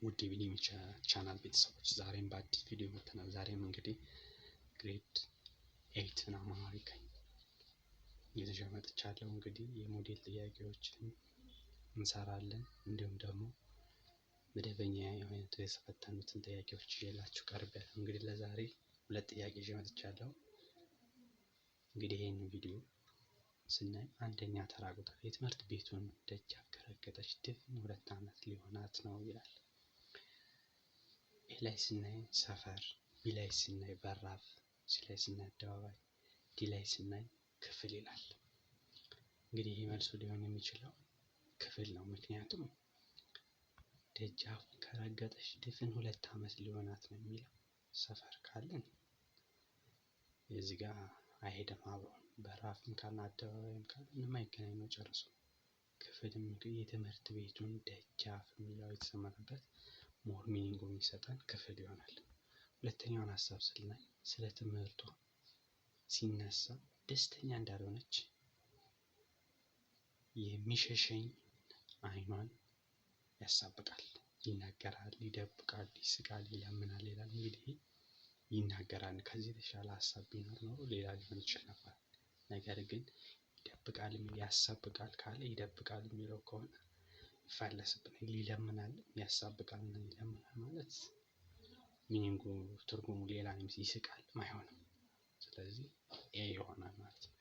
ውድ የቢኒሚ ቻናል ቤተሰቦች ዛሬም በአዲስ ቪዲዮ መጥተናል። ዛሬም እንግዲህ ግሬድ 8 አማሪክ ይዤ መጥቻለሁ። እንግዲህ የሞዴል ጥያቄዎችን እንሰራለን፣ እንዲሁም ደግሞ መደበኛ የሆነ የተፈተኑትን ጥያቄዎች ይዤላችሁ ቀርቤያለሁ። እንግዲህ ለዛሬ ሁለት ጥያቄ ይዤ መጥቻለሁ። እንግዲህ ይሄን ቪዲዮ ስናይ አንደኛ ተራ ቁጥር የትምህርት ቤቱን ደጃፍ ከረገጠች ድፍን 2 ዓመት ሊሆናት ነው ይላል። ኤ ላይ ስናይ ሰፈር፣ ቢ ላይ ስናይ በራፍ፣ ሲ ላይ ስናይ አደባባይ፣ ዲ ላይ ስናይ ክፍል ይላል። እንግዲህ ይሄ መልሱ ሊሆን የሚችለው ክፍል ነው። ምክንያቱም ደጃፍ ከረገጠች ድፍን 2 ዓመት ሊሆናት ነው የሚለው። ሰፈር ካለን እዚህ ጋር አይሄድም አብሮ። በራፍም ካልን አደባባይም ካልን የማይገናኝ ነው ጨርሶ። ክፍልም እንግዲህ የትምህርት ቤቱን ደጃፍ የሚለው የተሰመረበት ሞር ሚኒንግ የሚሰጠን ክፍል ይሆናል። ሁለተኛውን ሀሳብ ስናይ ስለ ትምህርቷ ሲነሳ ደስተኛ እንዳልሆነች የሚሸሸኝ አይኗን ያሳብቃል፣ ይናገራል፣ ይደብቃል፣ ይስቃል፣ ይለምናል ይላል። እንግዲህ ይናገራል ከዚህ የተሻለ ሀሳብ ቢኖር ኖሮ ሌላ ሊሆን ይችል ነበር። ነገር ግን ይደብቃል፣ ያሳብቃል ካለ ይደብቃል የሚለው ከሆነ ይፋለስብናል። ይለምናል፣ ያሳብቃል እና ይለምናል ማለት ሚኒንጉ ትርጉሙ ሌላ ነው። ይስቃል አይሆንም። ስለዚህ ኤ ይሆናል ማለት ነው።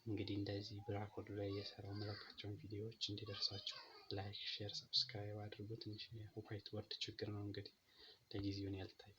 እንግዲህ እንደዚህ ብላክቦርድ ላይ እየሰራሁ የምለቃቸውን ቪዲዮዎች እንዲደርሳችሁ ላይክ፣ ሼር፣ ሰብስክራይብ አድርጉ። ትንሽ የዋይት ቦርድ ችግር ነው እንግዲህ ለጊዜው ያልታየ